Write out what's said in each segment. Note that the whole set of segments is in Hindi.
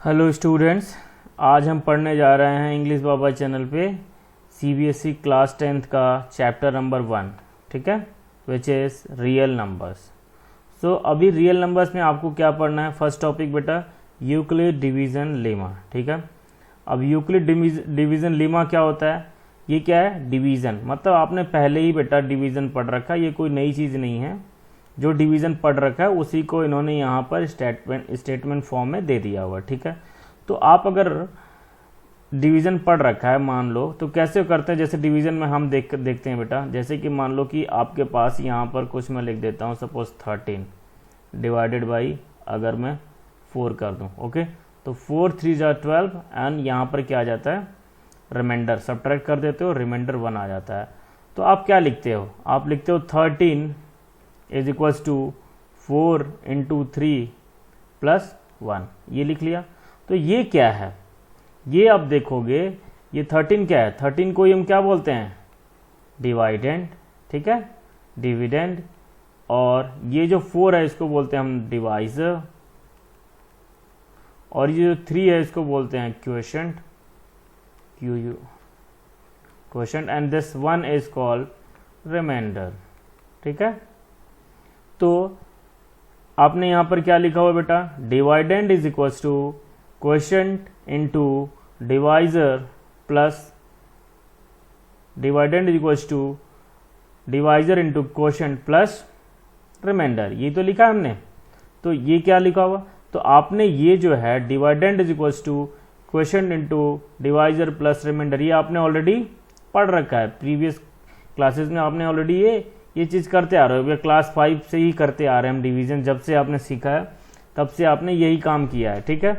हेलो स्टूडेंट्स, आज हम पढ़ने जा रहे हैं इंग्लिश बाबा चैनल पे सीबीएसई क्लास 10th का चैप्टर नंबर 1, ठीक है, विच इज़ रियल नंबर्स। सो अभी रियल नंबर्स में आपको क्या पढ़ना है? फर्स्ट टॉपिक बेटा यूक्लिड डिवीज़न लेमा, ठीक है। अब यूक्लिड डिवीज़न लेमा क्या होता है? ये क्या है? डिवीज़न, मतलब आपने पहले ही बेटा डिवीज़न पढ़ रखा है, ये कोई नई चीज़ नहीं है। जो डिवीज़न पढ़ रखा है उसी को इन्होंने यहाँ पर स्टेटमेंट फॉर्म में दे दिया हुआ, ठीक है। तो आप अगर डिवीज़न पढ़ रखा है मान लो, तो कैसे करते हैं? जैसे डिवीज़न में हम देखते हैं बेटा, जैसे कि मान लो कि आपके पास यहाँ पर कुछ मैं लिख देता हूँ, सपोज 13 डिवाइडेड बाई अगर मैं 4 कर दूँ, ओके। तो 4 3 जा 12 एंड यहाँ पर क्या आ जाता है? रिमाइंडर सब्ट्रैक्ट कर देते हो, रिमाइंडर 1 आ जाता है। तो आप क्या लिखते हो? आप लिखते हो 13 is equals to 4 into 3 plus 1, ये लिख लिया। तो ये क्या है? ये आप देखोगे ये 13 क्या है? 13 को हम क्या बोलते हैं? डिवाइडेंड, ठीक है, डिविडेंड। और ये जो 4 है इसको बोलते हैं हम डिवाइजर, और ये जो 3 है इसको बोलते हैं quotient, quotient, and this 1 is called remainder, ठीक है। तो आपने यहां पर क्या लिखा हुआ बेटा? Dividend is equals to quotient into divisor plus dividend is equals to divisor into quotient plus remainder, ये तो लिखा हमने। तो ये क्या लिखा हुआ? तो आपने ये जो है dividend is equals to quotient into divisor plus remainder, ये आपने ऑलरेडी पढ़ रखा है प्रीवियस क्लासेस में। आपने ऑलरेडी ये चीज़ करते आ रहे हो, क्लास 5 से ही करते आ रहे हैं हम डिवीज़न। जब से आपने सीखा है तब से आपने यही काम किया है, ठीक है।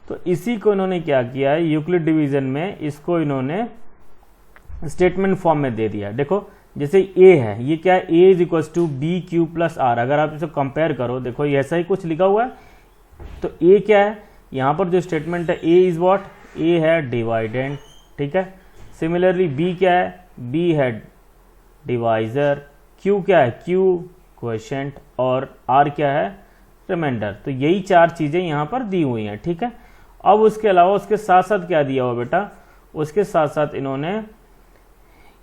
तो इसी को इन्होंने क्या किया है यूक्लिड डिवीज़न में, इसको इन्होंने स्टेटमेंट फॉर्म में दे दिया। देखो जैसे ए है, ये क्या है? A is equals to B Q plus R. अगर आप इसे कंपेयर करो, देखो ये ऐसा ही कुछ लिखा हुआ है। तो ए क्या है? यहाँ पर जो स्टेटमेंट है ए इज वॉट? ए है डिवाइडेंड, ठीक है। सिमिलरली बी क्या है? बी है डिवाइजर, क्यू क्या है? क्यू क्वोशंट, और आर क्या है? रिमाइंडर। तो यही 4 चीजें यहाँ पर दी हुई हैं, ठीक है। अब उसके अलावा उसके साथ साथ क्या दिया हुआ बेटा? उसके साथ साथ इन्होंने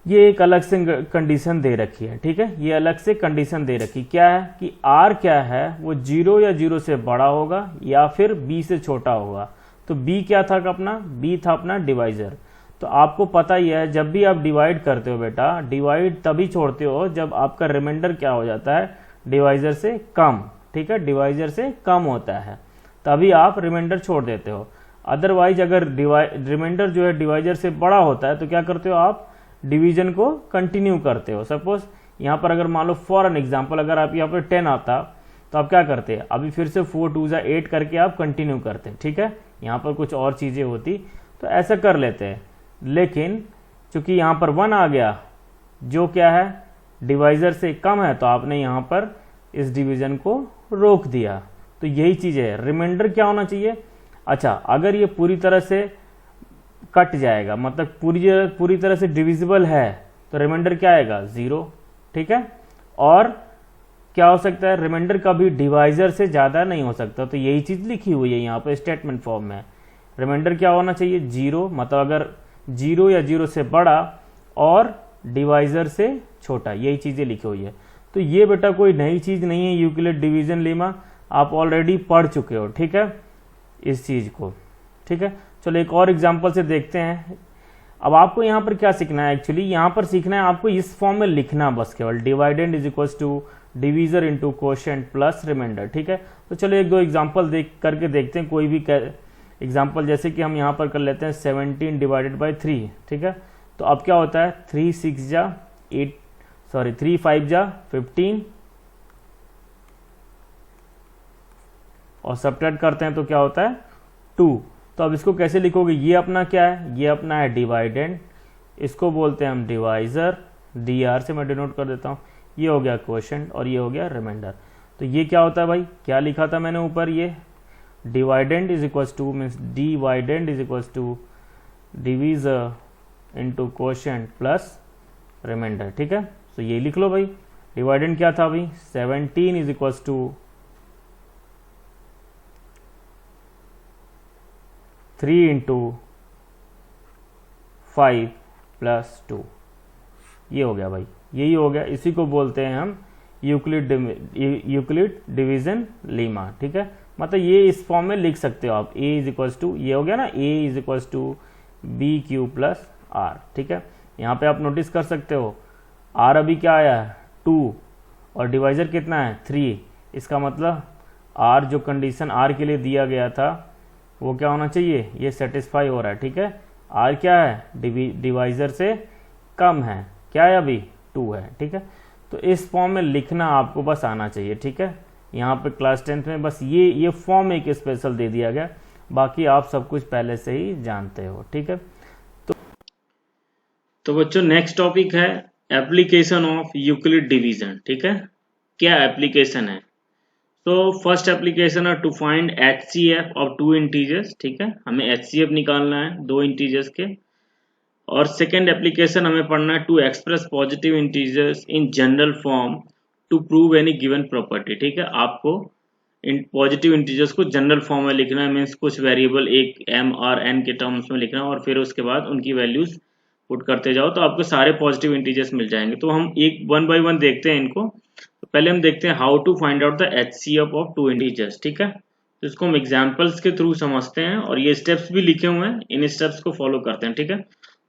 ये एक अलग से कंडीशन दे रखी है, ठीक है। ये अलग से कंडीशन दे रखी क्या है कि आर क्या है? वो 0 या 0 से बड़ा होगा या फिर बी से छोटा होगा। तो बी क्या था अपना? बी था अपना डिवाइजर। तो आपको पता ही है जब भी आप डिवाइड करते हो बेटा, डिवाइड तभी छोड़ते हो जब आपका रिमाइंडर क्या हो जाता है? डिवाइजर से कम, ठीक है, डिवाइजर से कम होता है, तभी आप रिमाइंडर छोड़ देते हो। अदरवाइज अगर रिमाइंडर जो है डिवाइजर से बड़ा होता है तो क्या करते हो? आप डिवीजन को कंटिन्यू करते हो। सपोज यहाँ पर अगर मान लो फॉर एन एग्जाम्पल अगर आप यहाँ पर 10 आता तो आप क्या करते हैं? अभी फिर से 4 2 जा 8 करके आप कंटिन्यू करते हैं, ठीक है। यहाँ पर कुछ और चीजें होती तो ऐसा कर लेते हैं, लेकिन चूंकि यहाँ पर 1 आ गया जो क्या है? डिवाइजर से कम है, तो आपने यहाँ पर इस डिवीजन को रोक दिया। तो यही चीज है। रिमाइंडर क्या होना चाहिए? अच्छा, अगर ये पूरी तरह से कट जाएगा, मतलब पूरी तरह से डिविजिबल है, तो रिमाइंडर क्या आएगा? 0, ठीक है। और क्या हो सकता है? रिमाइंडर कभी डिवाइजर से ज्यादा नहीं हो सकता। तो यही चीज लिखी हुई है यहाँ पर स्टेटमेंट फॉर्म में। रिमाइंडर क्या होना चाहिए? 0, मतलब अगर 0 या 0 से बड़ा और डिवाइजर से छोटा, यही चीजें लिखी हुई है। तो ये बेटा कोई नई चीज नहीं है यूक्लिड डिवीजन लेमा, आप ऑलरेडी पढ़ चुके हो, ठीक है, इस चीज को, ठीक है। चलो एक और एग्जांपल से देखते हैं। अब आपको यहाँ पर क्या सीखना है? एक्चुअली यहाँ पर सीखना है आपको इस फॉर्म में लिखना, बस केवल dividend is equals to divisor into quotient plus remainder, ठीक है। तो चलो एक दो एग्जाम्पल करके देखते हैं, कोई भी एग्जाम्पल। जैसे कि हम यहाँ पर कर लेते हैं 17 डिवाइडेड बाई 3, ठीक है। तो अब क्या होता है? 3 6 जा 8, सॉरी 3 5 जा 15, और सब्ट्रैक्ट करते हैं तो क्या होता है? 2। तो अब इसको कैसे लिखोगे? ये अपना क्या है? ये अपना है डिवाइडेंड, इसको बोलते हैं हम डिवाइजर, DR से मैं डिनोट कर देता हूँ। ये हो गया क्वोशंट और ये हो गया रिमाइंडर। तो ये क्या होता है भाई? क्या लिखा था मैंने ऊपर? ये dividend is equals to means dividend is equals to divisor into quotient plus remainder, ठीक है। तो ये लिख लो भाई। डिवाइडेंड क्या था भाई? 17 is equals to 3 into 5 plus 2, ये हो गया भाई, यही हो गया। इसी को बोलते हैं हम यूक्लिड डिवीजन लीमा, ठीक है। मतलब ये इस फॉर्म में लिख सकते हो आप, a इज इक्वल्स टू, ये हो गया ना, a is equals to B Q plus R, ठीक है। यहाँ पे आप नोटिस कर सकते हो r अभी क्या आया है 2 और डिवाइजर कितना है 3, इसका मतलब r जो कंडीशन r के लिए दिया गया था वो क्या होना चाहिए, ये सेटिस्फाई हो रहा है, ठीक है। r क्या है, डिवाइजर से कम है, क्या है अभी 2 है, ठीक है। तो इस फॉर्म में लिखना आपको बस आना चाहिए, ठीक है। यहाँ पे क्लास 10th में बस ये फॉर्म एक स्पेशल दे दिया गया, बाकी आप सब कुछ पहले से ही जानते हो, ठीक है। तो बच्चों नेक्स्ट टॉपिक है एप्लीकेशन ऑफ यूक्लिड डिवीजन, ठीक है। क्या एप्लीकेशन है, तो फर्स्ट एप्लीकेशन है to find HCF of 2 integers, ठीक है। हमें HCF निकालना है 2 इंटीजर्स के। और सेकेंड एप्लीकेशन हमें पढ़ना है to express positive integers in general form to prove any given property, ठीक है। आपको इन पॉजिटिव इंटीजर्स को जनरल फॉर्म में लिखना है, मीन्स कुछ वेरिएबल एक m और n के टर्म्स में लिखना है और फिर उसके बाद उनकी वैल्यूज पुट करते जाओ तो आपको सारे पॉजिटिव इंटीजर्स मिल जाएंगे। तो हम एक 1 बाय 1 देखते हैं इनको। तो पहले हम देखते हैं how to find out the HCF of 2 integers, ठीक है। तो इसको हम एग्जाम्पल्स के थ्रू समझते हैं और ये स्टेप्स भी लिखे हुए हैं, इन स्टेप्स को फॉलो करते हैं, ठीक है।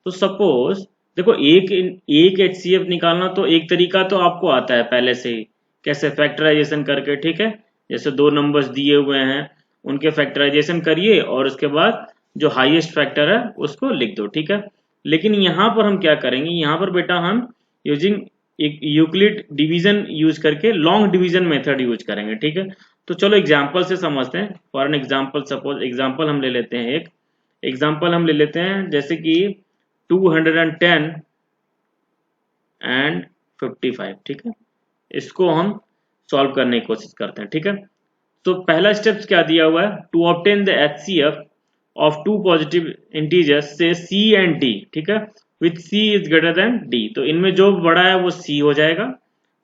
तो सपोज देखो एक HCF निकालना तो एक तरीका तो आपको आता है पहले से ही, कैसे, फैक्टराइजेशन करके, ठीक है। जैसे 2 नंबर्स दिए हुए हैं उनके फैक्टराइजेशन करिए और उसके बाद जो हाईएस्ट फैक्टर है उसको लिख दो, ठीक है। लेकिन यहाँ पर हम क्या करेंगे, यहाँ पर बेटा हम यूजिंग एक यूक्लिड डिवीजन यूज करके लॉन्ग डिवीजन मेथड यूज करेंगे, ठीक है। तो चलो एग्जाम्पल से समझते हैं। For an example, suppose example हम ले लेते हैं, एक एग्जाम्पल हम ले लेते हैं जैसे कि 210 एंड 55, ठीक है। इसको हम सॉल्व करने की कोशिश करते हैं, ठीक है। तो पहला स्टेप क्या दिया हुआ है, to obtain the HCF of 2 positive integers say C and D, ठीक है, with C is greater than D। तो इनमें जो बड़ा है वो C हो जाएगा,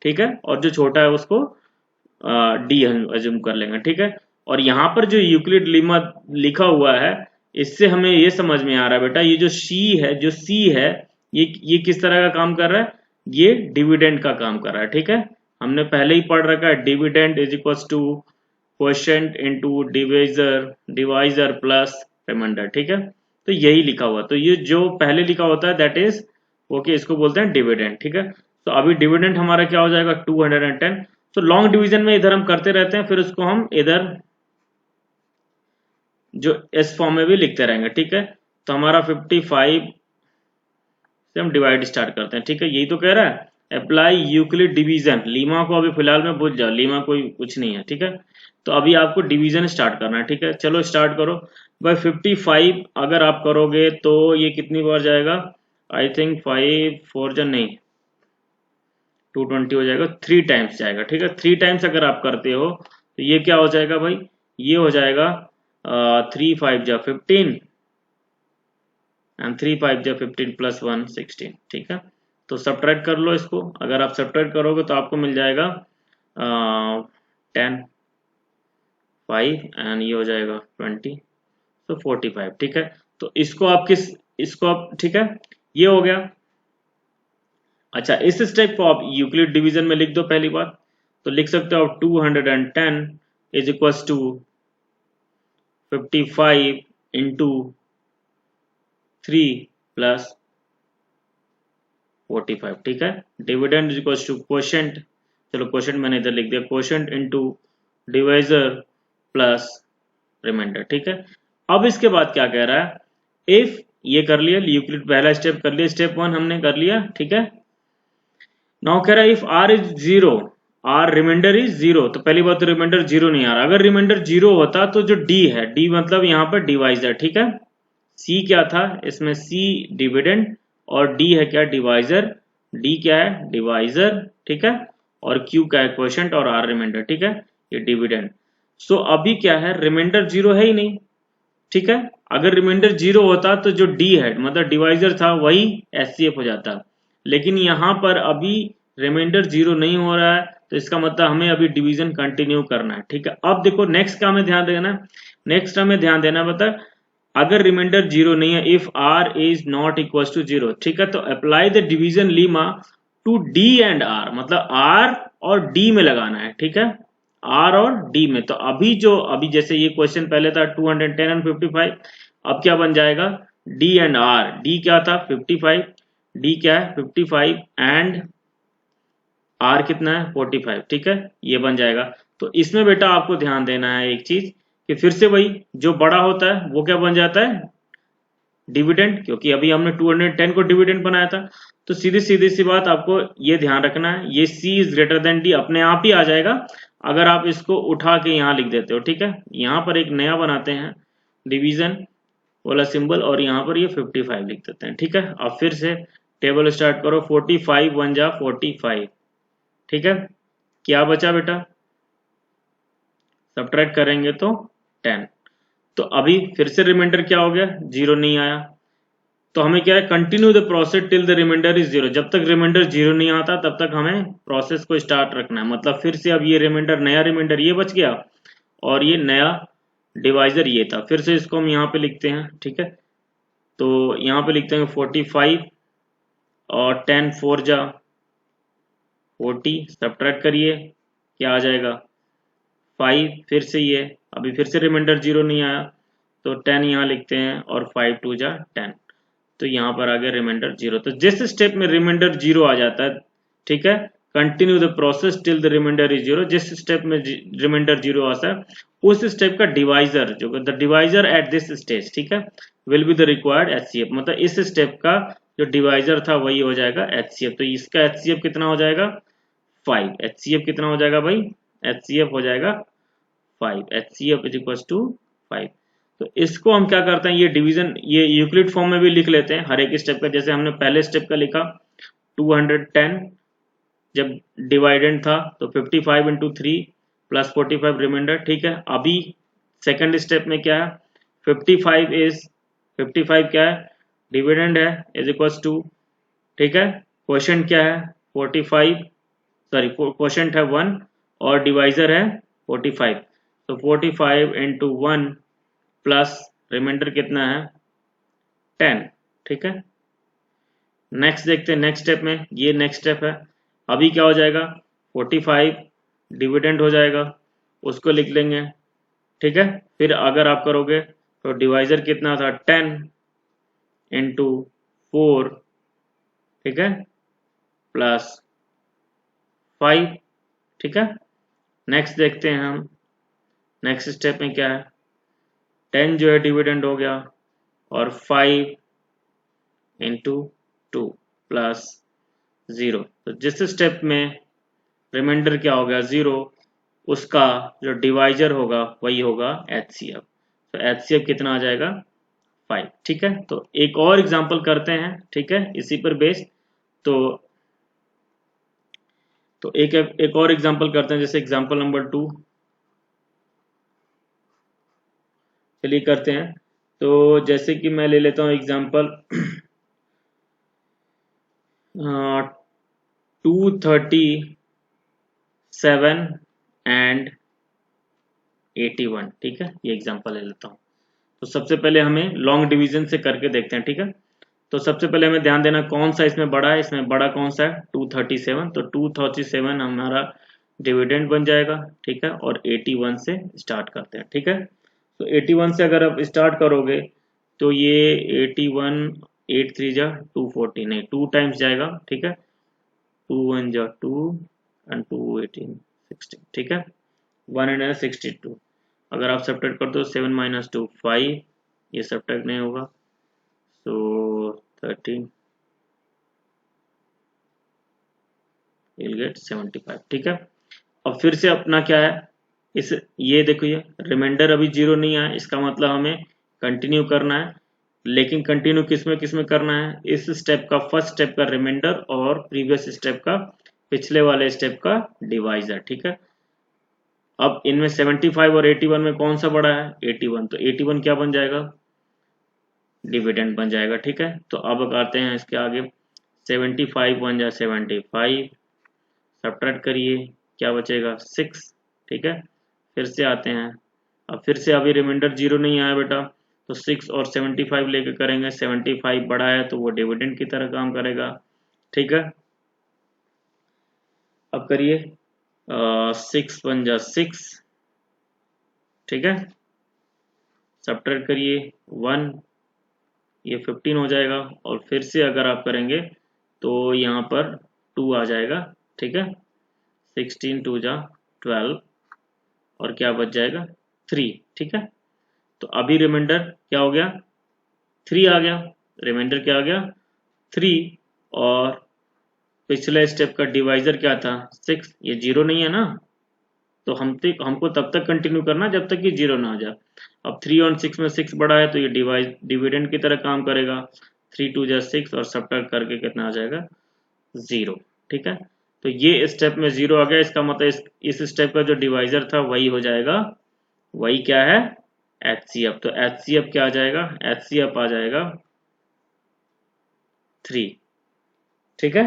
ठीक है, और जो छोटा है उसको D हम अज्यूम कर लेंगे, ठीक है। और यहाँ पर जो यूक्लिड लेमा लिखा हुआ है इससे हमें ये समझ में आ रहा है बेटा, ये जो C है ये किस तरह का काम कर रहा है, ये डिविडेंड का काम कर रहा है, ठीक है। हमने पहले ही पढ़ रखा है dividend is equals to quotient into divisor plus remainder, ठीक है। तो यही लिखा हुआ, तो ये जो पहले लिखा होता है दैट इज ओके, इसको बोलते हैं डिविडेंड, ठीक है। तो अभी डिविडेंड हमारा क्या हो जाएगा 210। तो लॉन्ग डिवीजन में इधर हम करते रहते हैं, फिर उसको हम इधर जो एस फॉर्म में भी लिखते रहेंगे, ठीक है। तो हमारा 55 से हम डिवाइड स्टार्ट करते हैं, ठीक है। यही तो कह रहा है अप्लाई यूक्लिड डिवीजन। लीमा को अभी फिलहाल में भूल जाओ, लीमा कोई कुछ नहीं है, ठीक है। तो अभी आपको डिवीजन स्टार्ट करना है, ठीक है। चलो स्टार्ट करो। भाई 55 अगर आप करोगे तो ये कितनी बार जाएगा, आई थिंक 5 4 जन नहीं 220 हो जाएगा, 3 टाइम्स जाएगा, ठीक है। 3 टाइम्स अगर आप करते हो तो ये क्या हो जाएगा भाई, ये हो जाएगा 3 5 जा 15 एंड 3 5 जा 15 प्लस 1 16, ठीक है। तो सब्ट्रैक्ट कर लो इसको, अगर आप सब्ट्रैक्ट करोगे तो आपको मिल जाएगा 10 5 एंड ये हो जाएगा 20, तो 45, ठीक है। तो इसको आप ठीक है, ये हो गया। अच्छा, इस स्टेप को आप यूक्लिड डिवीजन में लिख दो। पहली बात तो लिख सकते हो आप 210 is equals to 55 into 3 plus 45, ठीक है। Dividend is equals to quotient, चलो क्वोशिएंट मैंने इधर लिख दिया, quotient into divisor plus remainder, ठीक है। अब इसके बाद क्या कह रहा है, इफ ये कर लिया यूक्लिड पहला स्टेप कर लिया, स्टेप 1 हमने कर लिया, ठीक है। नाउ कह रहा है if r is 0, r remainder is 0, तो पहली बात तो रिमाइंडर 0 नहीं आ रहा। अगर रिमाइंडर 0 होता तो जो d है, d मतलब यहाँ पर डिवाइजर, ठीक है। c क्या था इसमें, c डिविडेंड और d है क्या, डिवाइजर। d क्या है, डिवाइजर, ठीक है। और q क्या है, क्वोशिएंट, और r रिमाइंडर, ठीक है, ये डिविडेंड। सो अभी क्या है, रिमाइंडर 0 है ही नहीं, ठीक है। अगर रिमाइंडर 0 होता तो जो d है मतलब डिवाइजर था वही HCF हो जाता, लेकिन यहाँ पर अभी रिमाइंडर 0 नहीं हो रहा है, तो इसका मतलब हमें अभी डिवीजन कंटिन्यू करना है, ठीक है। अब देखो नेक्स्ट का हमें ध्यान देना है, नेक्स्ट हमें ध्यान देना है, बता अगर रिमाइंडर जीरो नहीं है, if R is not equal to zero, ठीक है, तो apply the division lemma to D and R, मतलब आर और डी में लगाना है, ठीक है, आर और डी में। तो अभी जैसे ये क्वेश्चन पहले था 210 एंड 55, अब क्या बन जाएगा, डी एंड आर, डी क्या था 55, डी क्या है 55 एंड आर कितना है 45, ठीक है, ये बन जाएगा। तो इसमें बेटा आपको ध्यान देना है एक चीज कि फिर से वही जो बड़ा होता है वो क्या बन जाता है, डिविडेंड, क्योंकि अभी हमने 210 को डिविडेंड बनाया था। तो सीधी सीधी सी बात आपको ये ध्यान रखना है, ये C is greater than D अपने आप ही आ जाएगा अगर आप इसको उठा के यहाँ लिख देते हो, ठीक है। यहाँ पर एक नया बनाते हैं डिवीजन वाला सिंबल और यहाँ पर ये 55 लिख देते हैं, ठीक है। अब फिर से टेबल स्टार्ट करो, 45 1 जा 45, ठीक है, क्या बचा बेटा, सब्ट्रैक्ट करेंगे तो 10। तो अभी फिर से रिमाइंडर क्या हो गया, जीरो नहीं आया, तो हमें क्या है, continue the process till the remainder is zero, जब तक रिमाइंडर जीरो नहीं आता तब तक हमें प्रोसेस को स्टार्ट रखना है। मतलब फिर से अब ये रिमाइंडर, नया रिमाइंडर ये बच गया और ये नया डिवाइजर ये था, फिर से इसको हम यहाँ पे लिखते हैं, ठीक है। तो यहाँ पे लिखते हैं 45 और 10 4 जा 40, सब्ट्रैक्ट करिए क्या आ जाएगा 5, फिर से ये अभी फिर से रिमाइंडर जीरो नहीं आया तो 10 यहाँ लिखते हैं और 5 2 जा 10, तो यहाँ पर आ गया रिमाइंडर जीरो। तो जिस स्टेप में रिमाइंडर जीरो आ जाता है, ठीक है, continue the process till the remainder is zero, जिस स्टेप में रिमाइंडर जीरो आता है उस स्टेप का डिवाइजर, जो the divisor at this stage, ठीक है, will be the required HCF, मतलब इस स्टेप का जो डिवाइजर था वही हो जाएगा एचसीएफ। तो इसका एचसीएफ कितना हो जाएगा 5, एचसीएफ कितना हो जाएगा भाई, एचसीएफ हो जाएगा 5, एचसीएफ इज इक्वल टू 5। तो इसको हम क्या करते हैं, ये डिवीजन ये यूक्लिड फॉर्म में भी लिख लेते हैं हर एक स्टेप का। जैसे हमने पहले स्टेप का लिखा 210 जब डिवाइडेंड था तो 55 इंटू 3 प्लस 45 रिमाइंडर, ठीक है। अभी सेकंड स्टेप में क्या है, 55 क्या है, डिविडेंड है, इज इक्वल टू, ठीक है, क्वेश्चन क्या है 45, सॉरी क्वेश्चन है 1 और डिवाइजर है 45, तो 45 इंटू 1 प्लस रिमाइंडर कितना है 10, ठीक है। नेक्स्ट देखते हैं नेक्स्ट स्टेप में, ये नेक्स्ट स्टेप है। अभी क्या हो जाएगा 45 डिविडेंड हो जाएगा, उसको लिख लेंगे, ठीक है। फिर अगर आप करोगे तो डिवाइजर कितना था 10 इंटू 4, ठीक है, प्लस 5, ठीक है। नेक्स्ट देखते हैं हम, नेक्स्ट स्टेप में क्या है, 10 जो है डिविडेंड हो गया और 5 इंटू 2 प्लस 0, तो जिस स्टेप में रिमाइंडर क्या हो गया 0, उसका जो डिवाइजर होगा वही होगा एचसीएफ। तो एचसीएफ कितना आ जाएगा 5, ठीक है। तो एक और एग्जांपल करते हैं, ठीक है, इसी पर बेस्ड। तो एक और एग्जांपल करते हैं, जैसे एग्जांपल नंबर 2, चलिए करते हैं। तो जैसे कि मैं ले लेता हूं एग्जांपल 237 एंड 81, ठीक है, ये एग्जांपल ले लेता हूं। तो सबसे पहले हमें लॉन्ग डिवीजन से करके देखते हैं, ठीक है। तो सबसे पहले हमें ध्यान देना कौन सा इसमें बड़ा है, इसमें बड़ा कौन सा है 237, तो 237 हमारा डिविडेंड बन जाएगा, ठीक है, और 81 से स्टार्ट करते हैं, ठीक है। तो 81 से अगर आप स्टार्ट करोगे तो ये 81 8 3 जा 240, नहीं 2 टाइम्स जाएगा, ठीक है, 2 1 जा 2 एंड 2 18 16, ठीक है, 162। अगर आप सब्ट्रैक्ट करते हो 7 माइनस 2 5, ये सब्ट्रैक्ट नहीं होगा, so 13 you'll get 75, ठीक है। अब फिर से अपना क्या है, इस ये देखो ये रिमाइंडर अभी जीरो नहीं आया, इसका मतलब हमें कंटिन्यू करना है, लेकिन कंटिन्यू किसमें करना है, इस स्टेप का फर्स्ट स्टेप का रिमाइंडर और प्रीवियस स्टेप का पिछले वाले स्टेप का डिवाइजर, ठीक है। अब इनमें 75 और 81 में कौन सा बड़ा है 81, तो 81 क्या बन जाएगा डिविडेंड बन जाएगा, ठीक है। तो अब आते हैं इसके आगे 75 1 जा 75, सब्ट्रैक्ट करिए क्या बचेगा 6, ठीक है। फिर से आते हैं, अब फिर से अभी रिमाइंडर जीरो नहीं आया बेटा, तो 6 और 75 लेके करेंगे, 75 बड़ा है तो वो डिविडेंड की तरह काम करेगा, ठीक है। अब करिए 6 वन जा 6, ठीक है, सब्ट्रैक्ट करिए 1, ये 15 हो जाएगा, और फिर से अगर आप करेंगे तो यहाँ पर 2 आ जाएगा, ठीक है, 16 2 जा 12, और क्या बच जाएगा 3, ठीक है। तो अभी रिमाइंडर क्या हो गया, 3 आ गया, रिमाइंडर क्या आ गया 3, और पिछले स्टेप का डिवाइजर क्या था 6, ये 0 नहीं है ना, तो हमको तब तक कंटिन्यू करना जब तक ये 0 ना आ जाए। अब 3 और 6 में 6 बड़ा है तो ये डिविडेंड की तरह काम करेगा, 3 2 जा 6, और सब्ट्रैक्ट करके कितना आ जाएगा 0, ठीक है। तो ये स्टेप में 0 आ गया, इसका मतलब इस स्टेप का जो डिवाइजर था वही हो जाएगा, वही क्या है HCF। तो HCF क्या आ जाएगा, HCF आ जाएगा 3, ठीक है,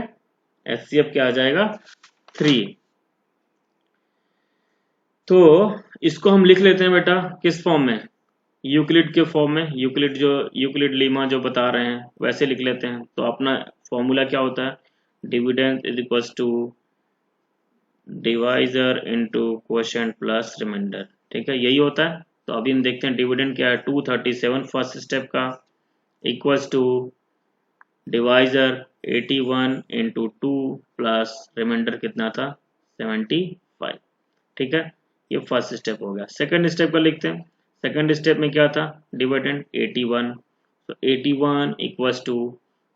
HCF क्या आ जाएगा 3। तो इसको हम लिख लेते हैं बेटा किस फॉर्म में, यूक्लिड के फॉर्म में, यूक्लिड लीमा जो बता रहे हैं वैसे लिख लेते हैं। तो अपना फॉर्मूला क्या होता है, dividend is equals to divisor into quotient plus remainder, ठीक है, यही होता है। तो अभी हम देखते हैं डिविडेंड क्या है 237 फर्स्ट स्टेप का, equals to divisor 81 into 2 plus remainder कितना था 75, ठीक है, ये फर्स्ट स्टेप हो गया। सेकंड स्टेप का लिखते हैं, सेकंड स्टेप में क्या था डिविडेंड 81, तो 81 इक्वल्स टू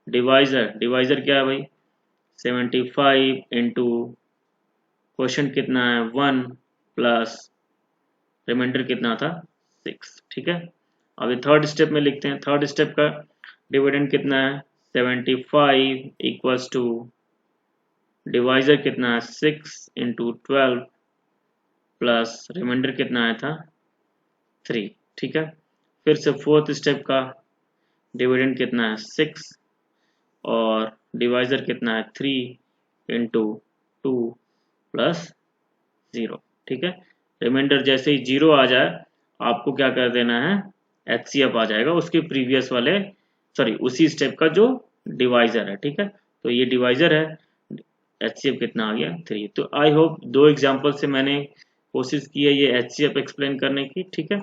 डिवाइजर क्या है भाई 75 इंटू क्वेश्चन कितना है 1 प्लस रिमाइंडर कितना था 6, ठीक है। अभी थर्ड स्टेप में लिखते हैं, थर्ड स्टेप का डिविडेंड कितना है 75 इक्वल्स टू डिवाइजर कितना है 6 इंटू 12 प्लस रिमाइंडर कितना आया था 3, ठीक है। फिर से फोर्थ स्टेप का डिविडेंड कितना है 6, और डिवाइजर कितना है 3 इंटू 2 प्लस 0, ठीक है। रिमाइंडर जैसे ही 0 आ जाए आपको क्या कर देना है HCF आ जाएगा उसके प्रीवियस वाले, सॉरी उसी स्टेप का जो डिवाइजर है, ठीक है। तो ये डिवाइजर है, HCF कितना आ गया 3। तो आई होप 2 एग्जाम्पल से मैंने कोशिश की है ये HCF एक्सप्लेन करने की, ठीक है।